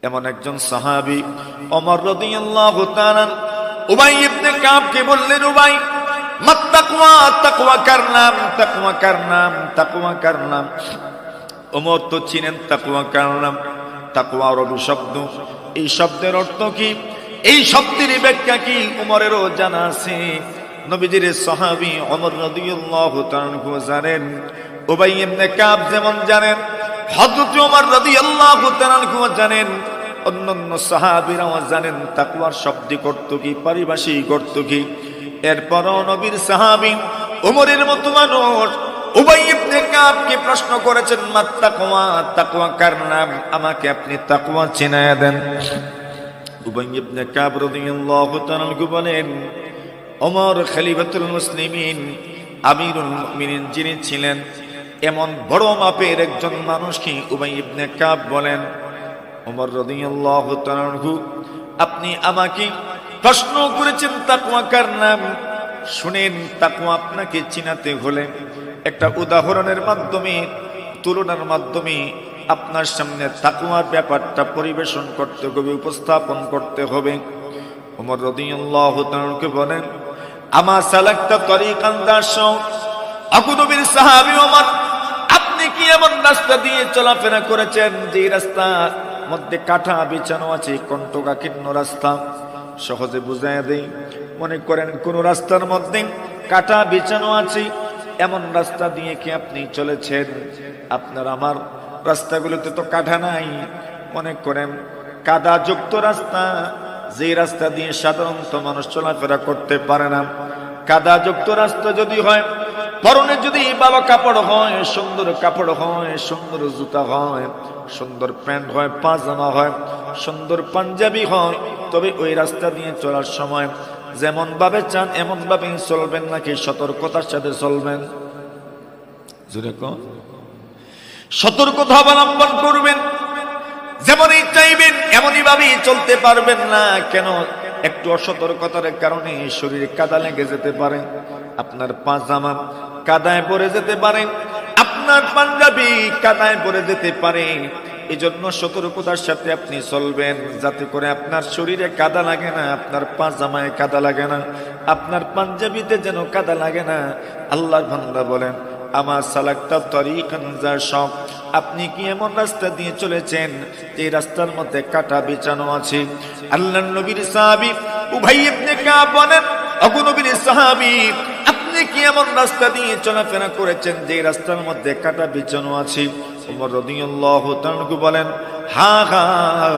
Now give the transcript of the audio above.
এমন একজন সাহাবী ওমর রাদিয়াল্লাহু তাআলা উবাই ইবনে কাবকে বললেন, উবাই মাত্তাকওয়া, তাকওয়া কার নাম, তাকওয়া কার নাম, তাকওয়া কার নাম। ওমর তো চিনেন তাকওয়া কার নাম। তাকওয়া আরবি শব্দ। এই শব্দের অর্থ কি, এই শব্দের ব্যাখ্যা কি ওমরেরও জানা আছে। নবীজির সাহাবী ওমর রাদিয়াল্লাহু তাআলা জানেন, উবাই ইবনে কাব যেমন জানেন, হযরত ওমর রাদিয়াল্লাহু তাআলা জানেন, অন্যান্য সাহাবীরাও জানেন তাকওয়ার শাব্দিক অর্থ কি, পারিভাষিক অর্থ কি। এরপরও নবীর সাহাবী ওমরের মতো মানুষ উবাই ইবনে কাবকে প্রশ্ন করেছেন, মাত্তাকওয়া, তাকওয়া কার নাম, আমাকে আপনি তাকওয়া চিনায়া দেন। উবাই ইবনে কাব রাদিয়াল্লাহু তাআলা বলেন, ওমর খলিফাতুল মুসলিমিন, আমিরুল মুমিনিন যিনি ছিলেন, এমন বড় মাপের একজন মানুষকে উবাই ইবনে কাব বলেন, ওমর রাদিয়াল্লাহু তাআলা আপনি আমাকে প্রশ্ন করেছেন তাকওয়া কার নাম। শুনেন, তাকওয়া আপনাকে চিনাতে হলে একটা উদাহরণের মাধ্যমে, তুলনার মাধ্যমে আপনার সামনে তাকওয়ার ব্যাপারটা পরিবেশন করতে হবে, উপস্থাপন করতে হবে। ওমর রাদিয়াল্লাহু তাআলা বলেন, আমা সালাকতা তরিকান দাশাও, আবু নবীর সাহাবী ওমর, আপনি কি এমন রাস্তা দিয়ে চলাফেরা করেছেন যে রাস্তার মধ্যে কাঁটা বিছানো আছে, কণ্টকাকীর্ণ রাস্তা? সহজে বুঝাইয়া দেই, মনে করেন কোন রাস্তার মধ্যে কাঁটা বিছানো আছে, এমন রাস্তা দিয়ে কি আপনি চলেছেন? আপনার আমার রাস্তাগুলোতে তো কাঁটা নাই, মনে করেন কাদা যুক্ত রাস্তা, যে রাস্তা দিয়ে সাধারণত মানুষ চলাফেরা করতে পারে না। কাদা যুক্ত রাস্তা যদি হয়, পরনে যদি ভালো কাপড় হয়, সুন্দর কাপড় হয়, সুন্দর জুতা হয়, সুন্দর প্যান্ট হয়, পাজামা হয়, সুন্দর পাঞ্জাবি হয়, তবে ওই রাস্তা দিয়ে চলার সময় যেমন ভাবে চান এমন ভাবে চলবেন, নাকি সতর্কতার সাথে চলবেন? যেরকম সতর্কতা অবলম্বন করবেন, যেমনই চাইবেন এমনই ভাবে চলতে পারবেন না। কেন? একটু অসতর্কতার কারণে শরীরে কাদা লেগে যেতে পারে, আপনার পাজামা কাদায় পড়ে যেতে পারে, আপনার পাঞ্জাবি কাদায় পড়ে যেতে পারে। এজন্য সতর্কতার সাথে আপনি চলবেন, যাতে করে আপনার শরীরে কাদা লাগে না, আপনার পাজামায় কাদা লাগে না, আপনার পাঞ্জাবিতে যেন কাদা লাগে না। আল্লাহর বান্দা বলেন, আমা সালাকতা তরিকান যাশাও, আপনি কি এমন রাস্তা দিয়ে চলেছেন যে রাস্তার মধ্যে কাঁটা বিছানো আছে? আল্লাহর নবীর সাহাবী উবাই ইবনে কাব বলেন, ওগো নবীর সাহাবী, আপনি কি এমন রাস্তা দিয়ে চলাফেরা করেছেন যে রাস্তার মধ্যে কাঁটা বিছানো আছে? ওমর রাদিয়াল্লাহু তাআলা বলেন, হ্যাঁ হ্যাঁ